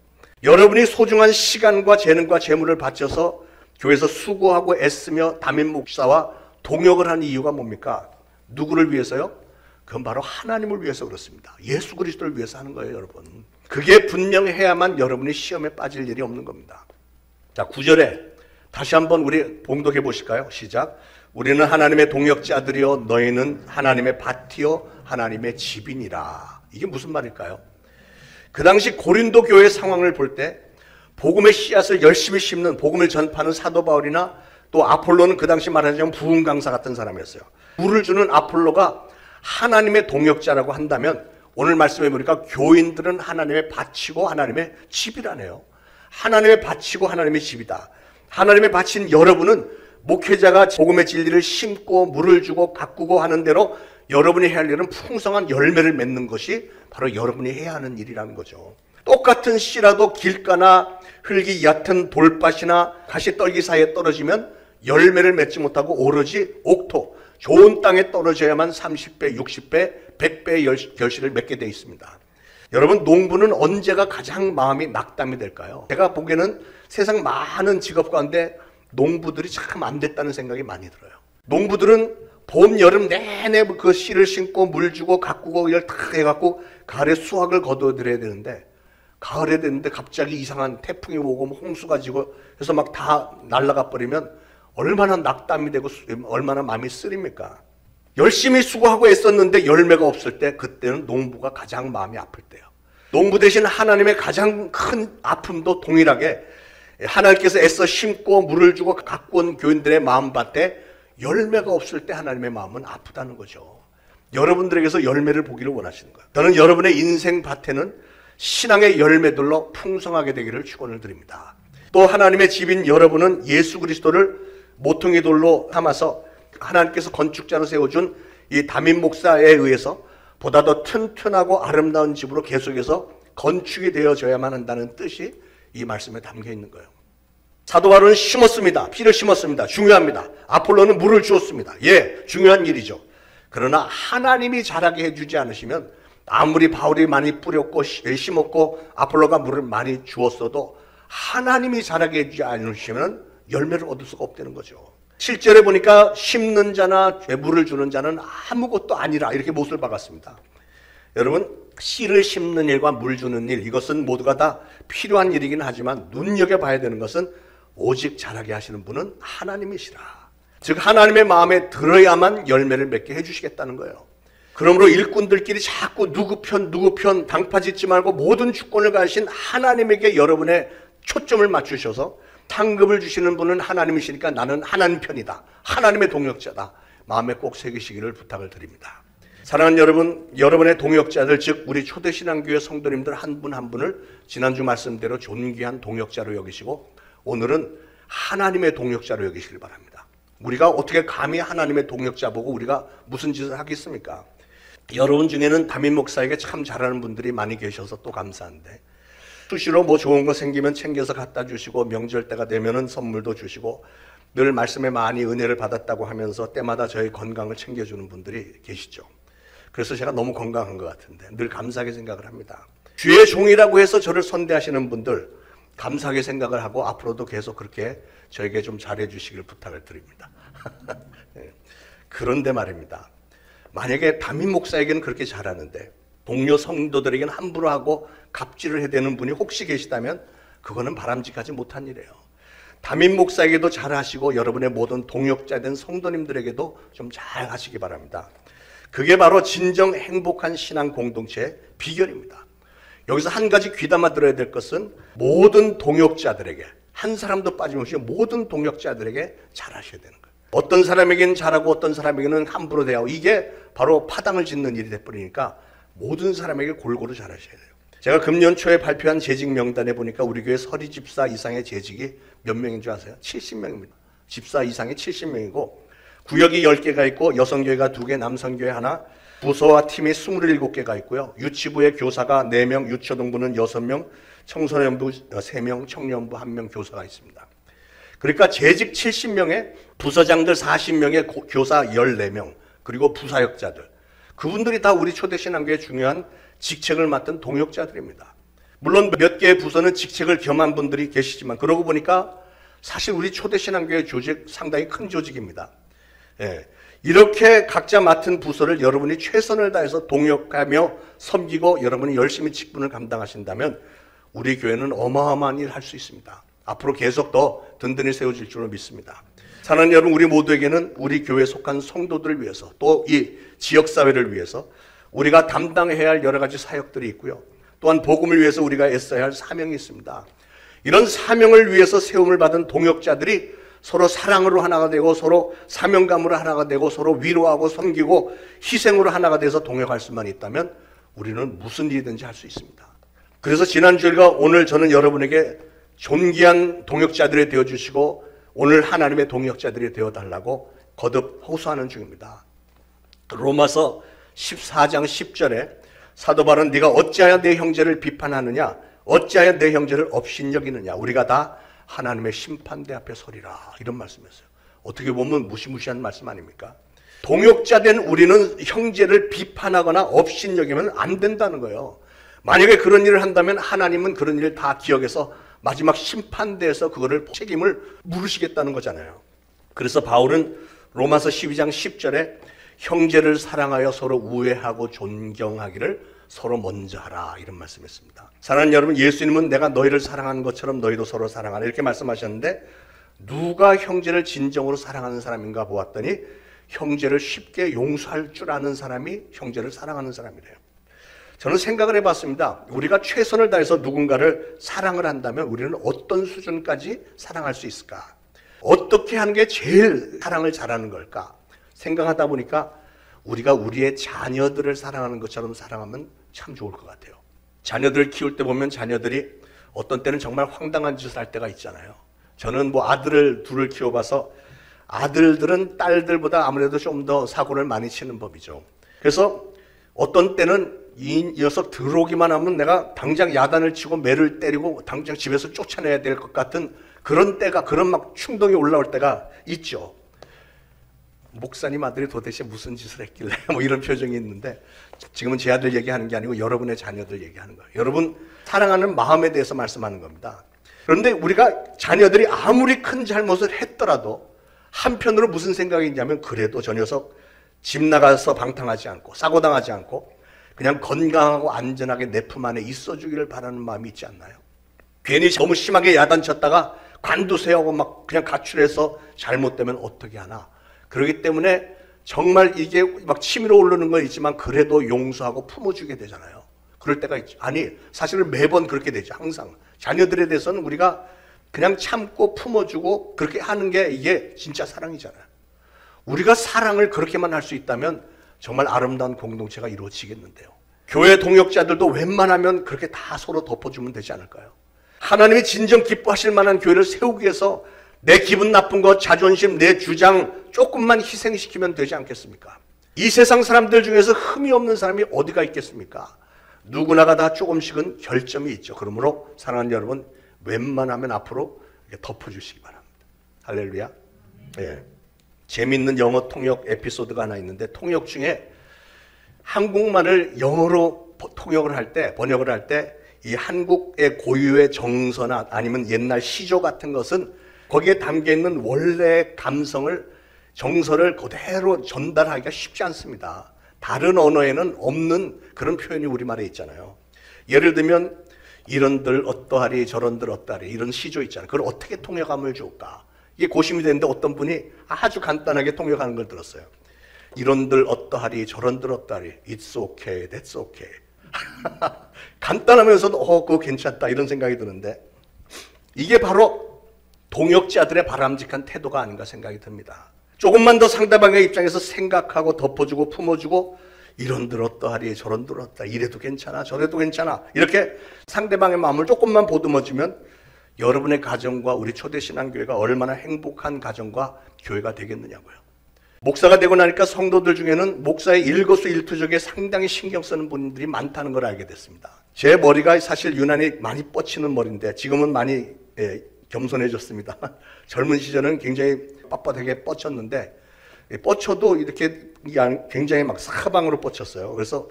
여러분이 소중한 시간과 재능과 재물을 바쳐서 교회에서 수고하고 애쓰며 담임 목사와 동역을 하는 이유가 뭡니까? 누구를 위해서요? 그건 바로 하나님을 위해서 그렇습니다. 예수 그리스도를 위해서 하는 거예요, 여러분. 그게 분명해야만 여러분이 시험에 빠질 일이 없는 겁니다. 자, 9절에 다시 한번 우리 봉독해 보실까요? 시작. 우리는 하나님의 동역자들이요 너희는 하나님의 밭이요 하나님의 집이니라. 이게 무슨 말일까요? 그 당시 고린도 교회 상황을 볼 때 복음의 씨앗을 열심히 심는, 복음을 전파하는 사도 바울이나 또 아폴로는 그 당시 말하자면 부흥 강사 같은 사람이었어요. 물을 주는 아폴로가 하나님의 동역자라고 한다면 오늘 말씀해 보니까 교인들은 하나님의 밭이고 하나님의 집이라네요. 하나님의 밭이고 하나님의 집이다. 하나님의 밭인 여러분은 목회자가 복음의 진리를 심고 물을 주고 가꾸고 하는 대로 여러분이 해야 할 일은 풍성한 열매를 맺는 것이 바로 여러분이 해야 하는 일이라는 거죠. 똑같은 씨라도 길가나 흙이 얕은 돌밭이나 가시떨기 사이에 떨어지면 열매를 맺지 못하고 오로지 옥토, 좋은 땅에 떨어져야만 30배, 60배, 100배의 결실을 맺게 되어 있습니다. 여러분, 농부는 언제가 가장 마음이 낙담이 될까요? 제가 보기에는 세상 많은 직업 가운데 농부들이 참 안 됐다는 생각이 많이 들어요. 농부들은 봄, 여름 내내 그 씨를 심고 물 주고 가꾸고 이걸 다 해갖고 가을에 수확을 거둬들여야 되는데 가을에 됐는데 갑자기 이상한 태풍이 오고 홍수가 지고 해서 막 다 날아가 버리면 얼마나 낙담이 되고 얼마나 마음이 쓰립니까? 열심히 수고하고 애썼는데 열매가 없을 때 그때는 농부가 가장 마음이 아플 때예요. 농부 대신 하나님의 가장 큰 아픔도 동일하게 하나님께서 애써 심고 물을 주고 가꾼 교인들의 마음밭에 열매가 없을 때 하나님의 마음은 아프다는 거죠. 여러분들에게서 열매를 보기를 원하시는 거예요. 저는 여러분의 인생 밭에는 신앙의 열매들로 풍성하게 되기를 축원을 드립니다. 또 하나님의 집인 여러분은 예수 그리스도를 모퉁이 돌로 삼아서 하나님께서 건축자로 세워준 이 담임 목사에 의해서 보다 더 튼튼하고 아름다운 집으로 계속해서 건축이 되어져야만 한다는 뜻이 이 말씀에 담겨 있는 거예요. 사도 바울은 심었습니다. 피를 심었습니다. 중요합니다. 아폴로는 물을 주었습니다. 예, 중요한 일이죠. 그러나 하나님이 자라게 해주지 않으시면 아무리 바울이 많이 뿌렸고 심었고 아폴로가 물을 많이 주었어도 하나님이 자라게 해주지 않으시면 열매를 얻을 수가 없다는 거죠. 실제로 보니까 심는 자나 물을 주는 자는 아무것도 아니라 이렇게 못을 박았습니다. 여러분, 씨를 심는 일과 물 주는 일, 이것은 모두가 다 필요한 일이긴 하지만 눈여겨봐야 되는 것은 오직 자라게 하시는 분은 하나님이시라. 즉 하나님의 마음에 들어야만 열매를 맺게 해주시겠다는 거예요. 그러므로 일꾼들끼리 자꾸 누구 편 당파짓지 말고 모든 주권을 가지신 하나님에게 여러분의 초점을 맞추셔서 상급을 주시는 분은 하나님이시니까 나는 하나님 편이다. 하나님의 동역자다. 마음에 꼭 새기시기를 부탁을 드립니다. 사랑하는 여러분, 여러분의 동역자들, 즉 우리 초대신앙교회 성도님들 한 분 한 분을 지난주 말씀대로 존귀한 동역자로 여기시고 오늘은 하나님의 동역자로 여기시길 바랍니다. 우리가 어떻게 감히 하나님의 동역자 보고 우리가 무슨 짓을 하겠습니까? 여러분 중에는 담임 목사에게 참 잘하는 분들이 많이 계셔서 또 감사한데 수시로 뭐 좋은 거 생기면 챙겨서 갖다 주시고 명절 때가 되면은 선물도 주시고 늘 말씀에 많이 은혜를 받았다고 하면서 때마다 저희 건강을 챙겨주는 분들이 계시죠. 그래서 제가 너무 건강한 것 같은데 늘 감사하게 생각을 합니다. 주의 종이라고 해서 저를 선대하시는 분들 감사하게 생각을 하고 앞으로도 계속 그렇게 저에게 좀 잘해 주시길 부탁을 드립니다. 그런데 말입니다. 만약에 담임 목사에게는 그렇게 잘하는데 동료 성도들에게는 함부로 하고 갑질을 해대는 분이 혹시 계시다면 그거는 바람직하지 못한 일이에요. 담임 목사에게도 잘하시고 여러분의 모든 동역자된 성도님들에게도 좀 잘하시기 바랍니다. 그게 바로 진정 행복한 신앙 공동체의 비결입니다. 여기서 한 가지 귀담아 들어야 될 것은 모든 동역자들에게 한 사람도 빠짐없이 모든 동역자들에게 잘하셔야 되는 거예요. 어떤 사람에게는 잘하고 어떤 사람에게는 함부로 대하고 이게 바로 파당을 짓는 일이 돼버리니까 모든 사람에게 골고루 잘하셔야 돼요. 제가 금년 초에 발표한 재직 명단에 보니까 우리 교회 서리 집사 이상의 재직이 몇 명인 줄 아세요? 70명입니다. 집사 이상이 70명이고 구역이 10개가 있고 여성교회가 2개, 남성교회 하나, 부서와 팀이 27개가 있고요. 유치부에 교사가 4명, 유초등부는 6명, 청소년부 3명, 청년부 1명 교사가 있습니다. 그러니까 재직 70명에 부서장들 40명에 교사 14명, 그리고 부사역자들. 그분들이 다 우리 초대신앙교회 중요한 직책을 맡은 동역자들입니다. 물론 몇 개의 부서는 직책을 겸한 분들이 계시지만 그러고 보니까 사실 우리 초대신앙교회 조직 상당히 큰 조직입니다. 예. 이렇게 각자 맡은 부서를 여러분이 최선을 다해서 동역하며 섬기고 여러분이 열심히 직분을 감당하신다면 우리 교회는 어마어마한 일을 할 수 있습니다. 앞으로 계속 더 든든히 세워질 줄로 믿습니다. 사랑하는 여러분, 우리 모두에게는 우리 교회에 속한 성도들을 위해서 또 이 지역사회를 위해서 우리가 담당해야 할 여러 가지 사역들이 있고요. 또한 복음을 위해서 우리가 애써야 할 사명이 있습니다. 이런 사명을 위해서 세움을 받은 동역자들이 서로 사랑으로 하나가 되고 서로 사명감으로 하나가 되고 서로 위로하고 섬기고 희생으로 하나가 돼서 동역할 수만 있다면 우리는 무슨 일이든지 할 수 있습니다. 그래서 지난주일과 오늘 저는 여러분에게 존귀한 동역자들이 되어주시고 오늘 하나님의 동역자들이 되어달라고 거듭 호소하는 중입니다. 로마서 14장 10절에 사도 바울은 네가 어찌하여 내 형제를 비판하느냐 어찌하여 내 형제를 업신여기느냐 우리가 다 하나님의 심판대 앞에 서리라 이런 말씀이었어요. 어떻게 보면 무시무시한 말씀 아닙니까? 동역자된 우리는 형제를 비판하거나 업신여기면 안 된다는 거예요. 만약에 그런 일을 한다면 하나님은 그런 일을 다 기억해서 마지막 심판대에서 그거를 책임을 물으시겠다는 거잖아요. 그래서 바울은 로마서 12장 10절에 형제를 사랑하여 서로 우애하고 존경하기를 서로 먼저 하라 이런 말씀했습니다. 사랑하는 여러분, 예수님은 내가 너희를 사랑하는 것처럼 너희도 서로 사랑하라 이렇게 말씀하셨는데 누가 형제를 진정으로 사랑하는 사람인가 보았더니 형제를 쉽게 용서할 줄 아는 사람이 형제를 사랑하는 사람이래요. 저는 생각을 해봤습니다. 우리가 최선을 다해서 누군가를 사랑을 한다면 우리는 어떤 수준까지 사랑할 수 있을까? 어떻게 하는 게 제일 사랑을 잘하는 걸까? 생각하다 보니까 우리가 우리의 자녀들을 사랑하는 것처럼 사랑하면 참 좋을 것 같아요. 자녀들을 키울 때 보면 자녀들이 어떤 때는 정말 황당한 짓을 할 때가 있잖아요. 저는 뭐 아들을 둘을 키워봐서 아들들은 딸들보다 아무래도 좀 더 사고를 많이 치는 법이죠. 그래서 어떤 때는 이 녀석 들어오기만 하면 내가 당장 야단을 치고 매를 때리고 당장 집에서 쫓아내야 될 것 같은 그런 때가, 그런 막 충동이 올라올 때가 있죠. 목사님 아들이 도대체 무슨 짓을 했길래 뭐 이런 표정이 있는데 지금은 제 아들 얘기하는 게 아니고 여러분의 자녀들 얘기하는 거예요. 여러분 사랑하는 마음에 대해서 말씀하는 겁니다. 그런데 우리가 자녀들이 아무리 큰 잘못을 했더라도 한편으로 무슨 생각이 있냐면 그래도 저 녀석 집 나가서 방탕하지 않고 사고당하지 않고 그냥 건강하고 안전하게 내 품 안에 있어주기를 바라는 마음이 있지 않나요? 괜히 너무 심하게 야단쳤다가 관두세하고 막 그냥 가출해서 잘못되면 어떻게 하나. 그렇기 때문에 정말 이게 막 치밀어 오르는 건 있지만 그래도 용서하고 품어주게 되잖아요. 그럴 때가 있죠. 아니 사실은 매번 그렇게 되죠. 항상 자녀들에 대해서는 우리가 그냥 참고 품어주고 그렇게 하는 게 이게 진짜 사랑이잖아요. 우리가 사랑을 그렇게만 할 수 있다면 정말 아름다운 공동체가 이루어지겠는데요. 교회 동역자들도 웬만하면 그렇게 다 서로 덮어주면 되지 않을까요? 하나님이 진정 기뻐하실 만한 교회를 세우기 위해서 내 기분 나쁜 것, 자존심, 내 주장 조금만 희생시키면 되지 않겠습니까? 이 세상 사람들 중에서 흠이 없는 사람이 어디가 있겠습니까? 누구나가 다 조금씩은 결점이 있죠. 그러므로 사랑하는 여러분, 웬만하면 앞으로 덮어주시기 바랍니다. 할렐루야. 예. 재미있는 영어 통역 에피소드가 하나 있는데 통역 중에 한국말을 영어로 통역을 할 때, 번역을 할 때 이 한국의 고유의 정서나 아니면 옛날 시조 같은 것은 거기에 담겨있는 원래의 감성을, 정서를 그대로 전달하기가 쉽지 않습니다. 다른 언어에는 없는 그런 표현이 우리말에 있잖아요. 예를 들면 이런들 어떠하리 저런들 어떠하리 이런 시조 있잖아요. 그걸 어떻게 통역하면 좋을까? 이게 고심이 되는데 어떤 분이 아주 간단하게 통역하는 걸 들었어요. 이런들 어떠하리 저런들 어떠하리 It's okay, that's okay. 간단하면서도 그거 괜찮다 이런 생각이 드는데 이게 바로 동역자들의 바람직한 태도가 아닌가 생각이 듭니다. 조금만 더 상대방의 입장에서 생각하고 덮어주고 품어주고 이런들 어떠하리 저런들 어떠하리 이래도 괜찮아 저래도 괜찮아 이렇게 상대방의 마음을 조금만 보듬어주면 여러분의 가정과 우리 초대신앙교회가 얼마나 행복한 가정과 교회가 되겠느냐고요. 목사가 되고 나니까 성도들 중에는 목사의 일거수일투족에 상당히 신경 쓰는 분들이 많다는 걸 알게 됐습니다. 제 머리가 사실 유난히 많이 뻗치는 머리인데 지금은 많이 겸손해졌습니다. 젊은 시절은 굉장히 빳빳하게 뻗쳤는데 뻗쳐도 이렇게 굉장히 막 사방으로 뻗쳤어요. 그래서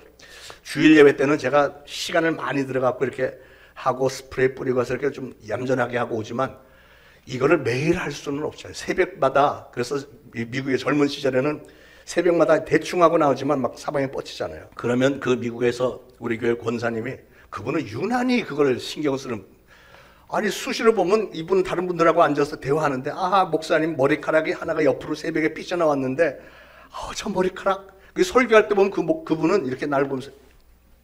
주일 예배 때는 제가 시간을 많이 들어갖고 이렇게 하고 스프레이 뿌리고 해서 이렇게 좀 얌전하게 하고 오지만 이거를 매일 할 수는 없잖아요. 새벽마다, 그래서 미국의 젊은 시절에는 새벽마다 대충 하고 나오지만 막 사방에 뻗치잖아요. 그러면 그 미국에서 우리 교회 권사님이 그분은 유난히 그걸 신경 쓰는, 아니 수시로 보면 이분 다른 분들하고 앉아서 대화하는데 목사님 머리카락이 하나가 옆으로 새벽에 삐져나왔는데 저 머리카락 설교할 때 보면 그분은 이렇게 날 보면서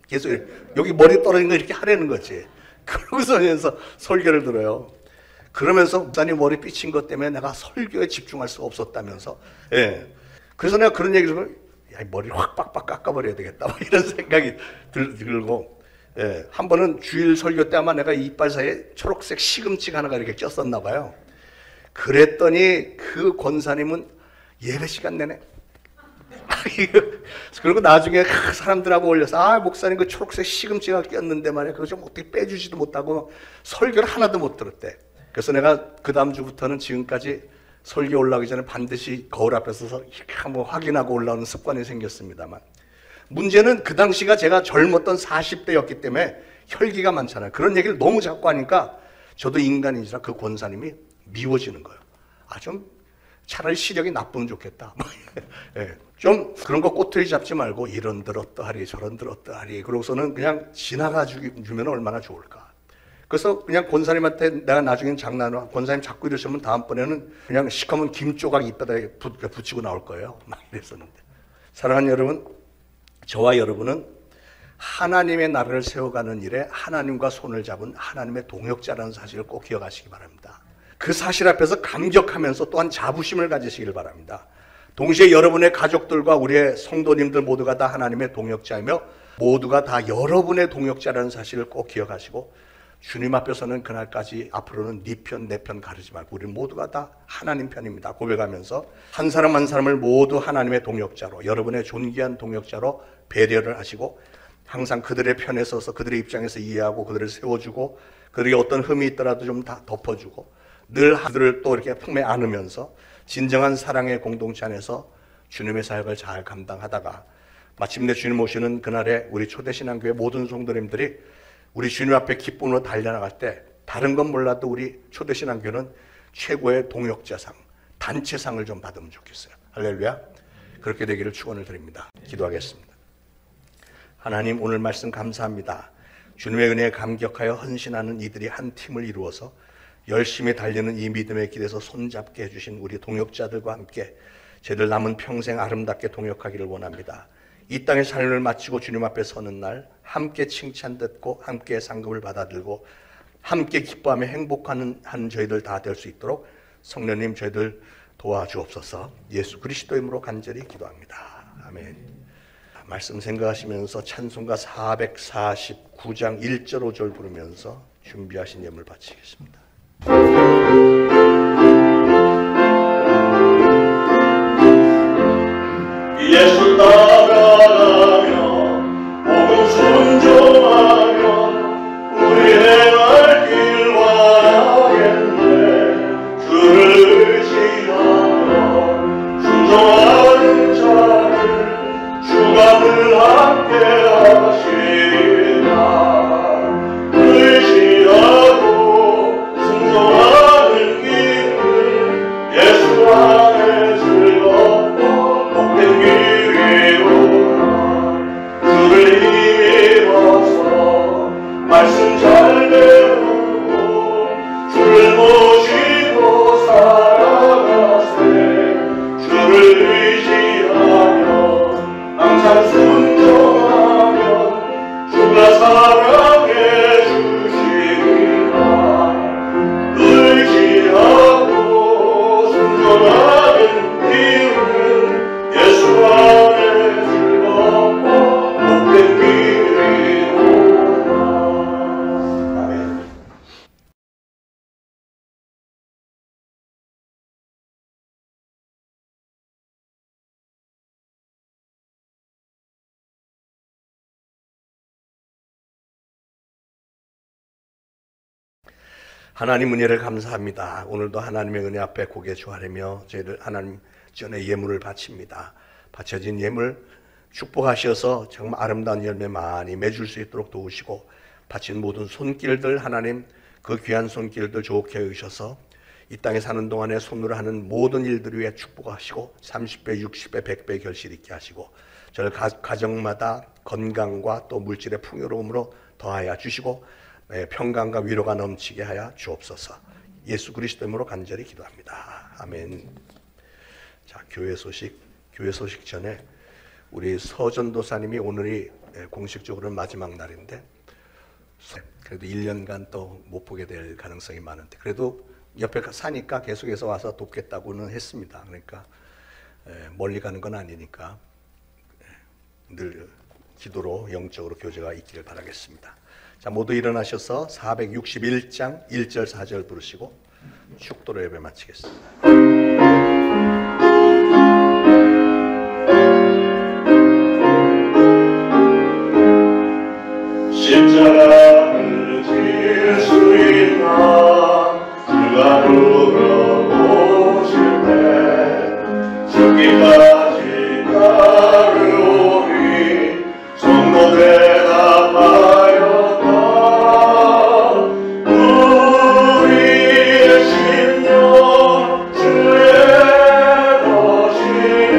계속 여기 머리 떨어진 거 이렇게 하라는 거지. 그러면서 설교를 들어요. 그러면서 목사님 머리 삐친 것 때문에 내가 설교에 집중할 수가 없었다면서. 예. 그래서 내가 그런 얘기를 하면 머리를 확 빡빡 깎아버려야 되겠다 이런 생각이 들고. 예. 한 번은 주일 설교 때 아마 내가 이빨 사이에 초록색 시금치가 하나가 이렇게 꼈었나 봐요. 그랬더니 그 권사님은 예배 시간 내내 그리고 나중에 사람들하고 올려서 목사님 그 초록색 시금치가 꼈는데 말이야 그거 좀 어떻게 빼주지도 못하고 설교를 하나도 못 들었대. 그래서 내가 그 다음 주부터는 지금까지 설교 올라오기 전에 반드시 거울 앞에 서서 이렇게 한번 확인하고 올라오는 습관이 생겼습니다만, 문제는 그 당시가 제가 젊었던 40대였기 때문에 혈기가 많잖아요. 그런 얘기를 너무 자꾸 하니까 저도 인간이지라 그 권사님이 미워지는 거예요. 좀 차라리 시력이 나쁘면 좋겠다. 예, 좀 그런 거 꼬투리 잡지 말고 이런 들 어떠하리 저런 들 어떠하리 그러고서는 그냥 지나가 주면 얼마나 좋을까. 그래서 그냥 권사님한테 내가 나중엔 장난으로 권사님 자꾸 이러시면 다음번에는 그냥 시커먼 김 조각 이빨에 붙이고 나올 거예요. 막 이랬었는데. 사랑하는 여러분, 저와 여러분은 하나님의 나라를 세워가는 일에 하나님과 손을 잡은 하나님의 동역자라는 사실을 꼭 기억하시기 바랍니다. 그 사실 앞에서 감격하면서 또한 자부심을 가지시길 바랍니다. 동시에 여러분의 가족들과 우리의 성도님들 모두가 다 하나님의 동역자이며 모두가 다 여러분의 동역자라는 사실을 꼭 기억하시고, 주님 앞에서는 그날까지 앞으로는 네 편 내 편 가르지 말고 우리 모두가 다 하나님 편입니다 고백하면서 한 사람 한 사람을 모두 하나님의 동역자로, 여러분의 존귀한 동역자로 배려를 하시고 항상 그들의 편에 서서 그들의 입장에서 이해하고 그들을 세워주고 그들에게 어떤 흠이 있더라도 좀 다 덮어주고 늘 그들을 또 이렇게 품에 안으면서 진정한 사랑의 공동체 안에서 주님의 사역을 잘 감당하다가 마침내 주님 오시는 그날에 우리 초대신앙교회 모든 성도님들이 우리 주님 앞에 기쁨으로 달려나갈 때 다른 건 몰라도 우리 초대신앙교회는 최고의 동역자상, 단체상을 좀 받으면 좋겠어요. 할렐루야. 그렇게 되기를 축원을 드립니다. 기도하겠습니다. 하나님, 오늘 말씀 감사합니다. 주님의 은혜에 감격하여 헌신하는 이들이 한 팀을 이루어서 열심히 달리는 이 믿음의 길에서 손잡게 해주신 우리 동역자들과 함께 저희들 남은 평생 아름답게 동역하기를 원합니다. 이 땅의 삶을 마치고 주님 앞에 서는 날 함께 칭찬 듣고 함께 상급을 받아들고 함께 기뻐하며 행복하는 저희들 다 될 수 있도록 성령님 저희들 도와주옵소서. 예수 그리스도의 이름으로 간절히 기도합니다. 아멘. 말씀 생각하시면서 찬송가 449장 1절 5절 부르면서 준비하신 예물 바치겠습니다. 예수 따라가며 복음 순종하며 우리 행할 길 원하겠네. 주를 의지하며 순종하는 자를 주가 늘 함께 하시리라. 의지하고 순종하는 길은 예수 안에 즐겁고 복된 길이로다. 주를 힘입어서 말씀 잘 배우고 주를 모시고 살아가세. 주를 의지하며 항상 순종하면 주가 사랑해 주시리라. 의지하고 순종하는 길은 예수 안에 즐겁고 복된 길이로다. 아멘. 하나님 은혜를 감사합니다. 오늘도 하나님의 은혜 앞에 고개 조아리며 저희들 하나님 전에 예물을 바칩니다. 바쳐진 예물 축복하셔서 정말 아름다운 열매 많이 맺을 수 있도록 도우시고 바친 모든 손길들 하나님 그 귀한 손길들 좋게 여기셔서 이 땅에 사는 동안에 손으로 하는 모든 일들 위해 축복하시고 30배, 60배, 100배 결실 있게 하시고 저를 가정마다 건강과 또 물질의 풍요로움으로 더하여 주시고 평강과 위로가 넘치게 하여 주옵소서. 예수 그리스도 이름으로 간절히 기도합니다. 아멘. 자, 교회 소식 전에 우리 서전도사님이 오늘이 공식적으로 마지막 날인데 그래도 1년간 또 못 보게 될 가능성이 많은데 그래도 옆에 사니까 계속해서 와서 돕겠다고는 했습니다. 그러니까 멀리 가는 건 아니니까 늘 기도로 영적으로 교제가 있기를 바라겠습니다. 자, 모두 일어나셔서 461장 1절 4절 부르시고 축도로 예배 마치겠습니다. 십자가를 질 수 있나 그가 물어보실 때 죽기까지 따르오리 성도 대답하였다. 우리의 심령 주의 것이니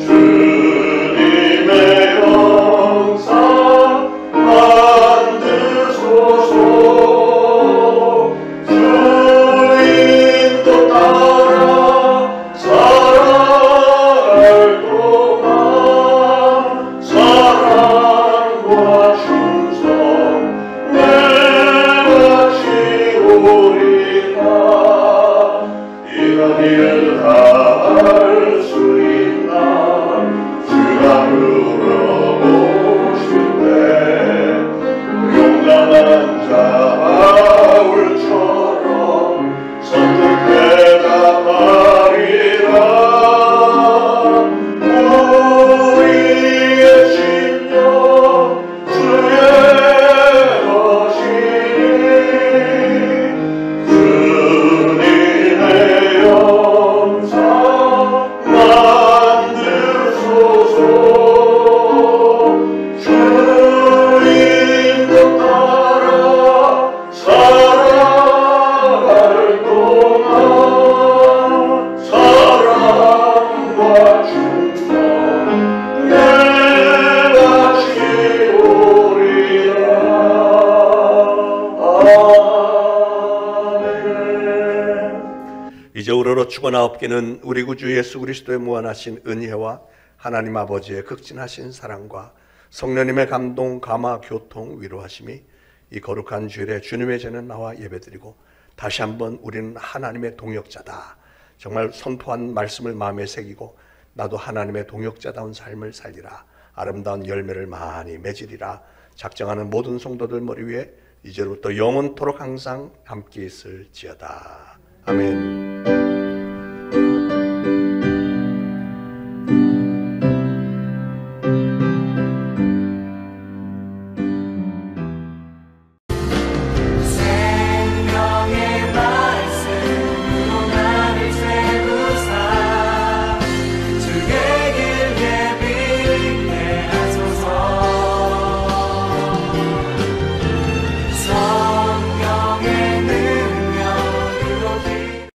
주님의 영상 만드소서. 주인도 따라 살아갈 동안 사랑과 충성 내가 지우리라. 이런 일 할 수 있나 주가 물어보실 때 용감한 자 바울처럼 선뜻 대답하리라. 우리의 심령 주의 것이니 주님의 영상 만드소서. 주인도 따라 살아갈 동안 사랑과 충성 내가 지우리라. 아멘. 이제 우러러 죽어나옵기는 우리 구주 예수 그리스도의 무한하신 은혜와 하나님 아버지의 극진하신 사랑과 성령님의 감동, 감화, 교통, 위로하심이 이 거룩한 주일에 주님의 전에 나와 예배드리고 다시 한번 우리는 하나님의 동역자다. 정말 선포한 말씀을 마음에 새기고 나도 하나님의 동역자다운 삶을 살리라. 아름다운 열매를 많이 맺으리라. 작정하는 모든 성도들 머리 위에 이제부터 영원토록 항상 함께 있을지어다. 아멘.